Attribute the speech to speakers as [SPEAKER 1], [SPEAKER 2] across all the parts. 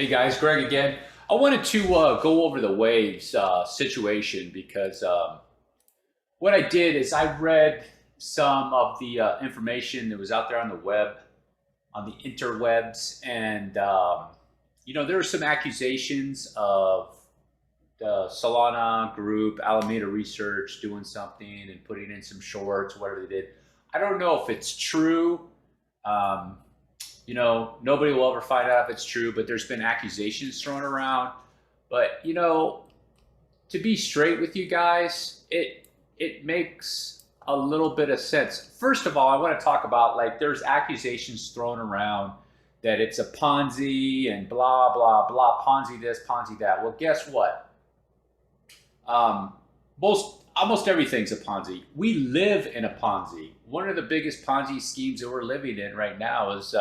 [SPEAKER 1] Hey guys, Greg again. I wanted to go over the waves situation because what I did is I read some of the information that was out there on the web, on the interwebs, and there were some accusations of the Solana group, Alameda Research, doing something and putting in some shorts, whatever they did. I don't know if it's true. Um, Nobody will ever find out if it's true, but there's been accusations thrown around. But to be straight with you guys, it makes a little bit of sense. First of all, I want to talk about, like, there's accusations thrown around that it's a Ponzi and blah blah blah, Ponzi this, Ponzi that. Well, guess what? Um, most almost everything's a Ponzi. We live in a Ponzi. One of the biggest Ponzi schemes that we're living in right now is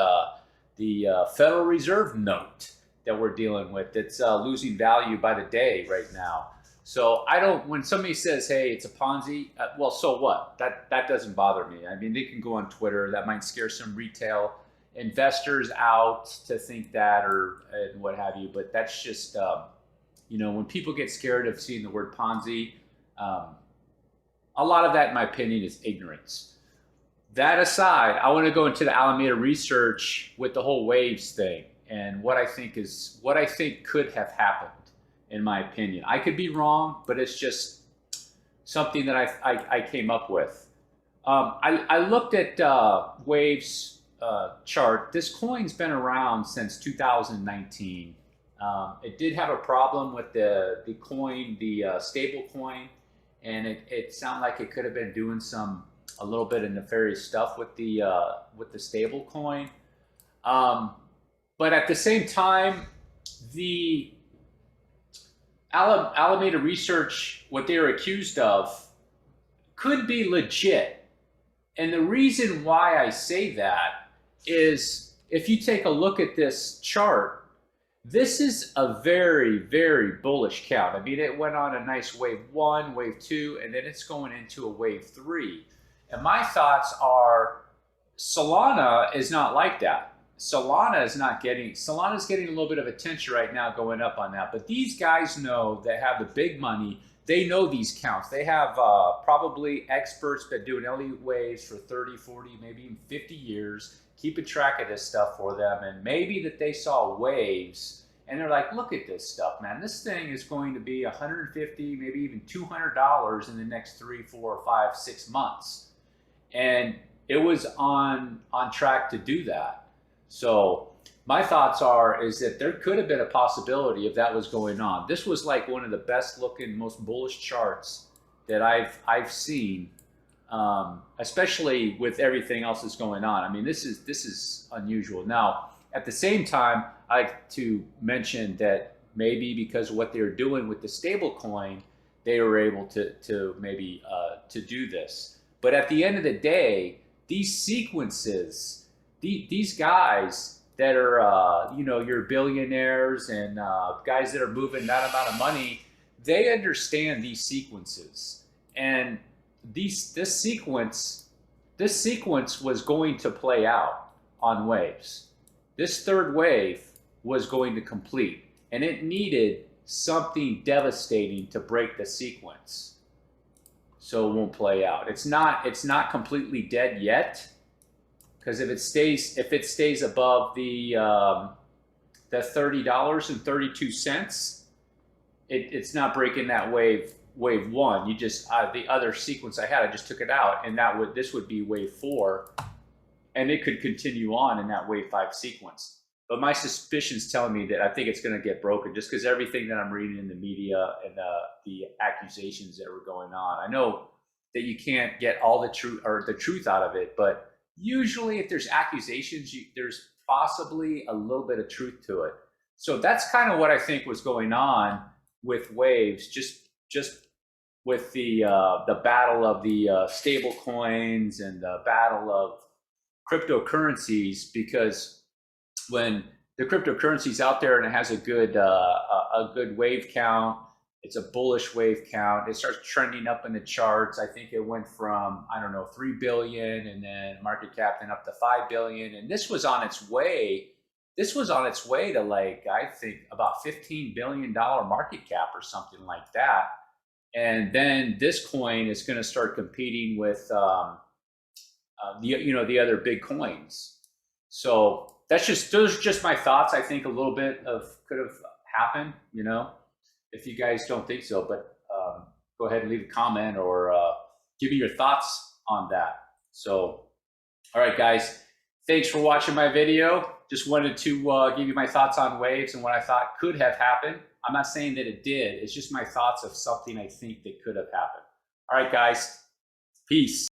[SPEAKER 1] the Federal Reserve note that we're dealing with. That's losing value by the day right now. So I don't. When somebody says, "Hey, it's a Ponzi," well, so what? That doesn't bother me. I mean, they can go on Twitter. That might scare some retail investors out to think that, or and what have you. But that's just when people get scared of seeing the word Ponzi, um, a lot of that, in my opinion, is ignorance. That aside, I want to go into the Alameda Research with the whole waves thing and what I think could have happened, in my opinion. I could be wrong, but it's just something that I came up with. I looked at Waves chart. This coin's been around since 2019. It did have a problem with the coin, the stable coin, and it sounded like it could have been doing a little bit of nefarious stuff with the stable coin. Um, but at the same time, the Alameda Research, what they were accused of, could be legit. And the reason why I say that is if you take a look at this chart, this is a very, very bullish count. I mean, it went on a nice wave one, wave two, and then it's going into a wave three. And my thoughts are Solana is not like that. Solana's getting a little bit of attention right now going up on that. But these guys know that have the big money. They know these counts. They have probably experts that do an elite waves for 30, 40, maybe even 50 years, keeping track of this stuff for them. And maybe that they saw waves and they're like, look at this stuff, man. This thing is going to be 150, maybe even $200 in the next 3, 4, 5, 6 months. And it was on track to do that. So my thoughts is that there could have been a possibility if that was going on. This was like one of the best looking, most bullish charts that I've seen, especially with everything else that's going on. I mean, this is unusual. Now, at the same time, I like to mention that maybe because of what they were doing with the stable coin, they were able to maybe to do this. But at the end of the day, these sequences, these guys that are, your billionaires and guys that are moving that amount of money, they understand these sequences. And this sequence was going to play out on waves. This third wave was going to complete, and it needed something devastating to break the sequence so it won't play out. It's not completely dead yet, because if it stays above the $30.32, it's not breaking that wave one. You just the other sequence I just took it out, and this would be wave four, and it could continue on in that wave five sequence. But my suspicion's telling me that I think it's going to get broken, just because everything that I'm reading in the media and the accusations that were going on. I know that you can't get all the truth out of it, but usually if there's accusations, there's possibly a little bit of truth to it. So that's kind of what I think was going on with waves, just with the battle of the stable coins and the battle of cryptocurrencies, because when the cryptocurrency's out there and it has a good wave count, it's a bullish wave count. It starts trending up in the charts. I think it went from, I don't know, 3 billion and then market cap then up to 5 billion. And this was on its way. this was on its way to, like, I think about $15 billion market cap or something like that. And then this coin is going to start competing with the other big coins. So those are just my thoughts. I think a little bit of could have happened, if you guys don't think so. But go ahead and leave a comment or give me your thoughts on that. So, all right, guys, thanks for watching my video. Just wanted to give you my thoughts on waves and what I thought could have happened. I'm not saying that it did. It's just my thoughts of something I think that could have happened. All right, guys, peace.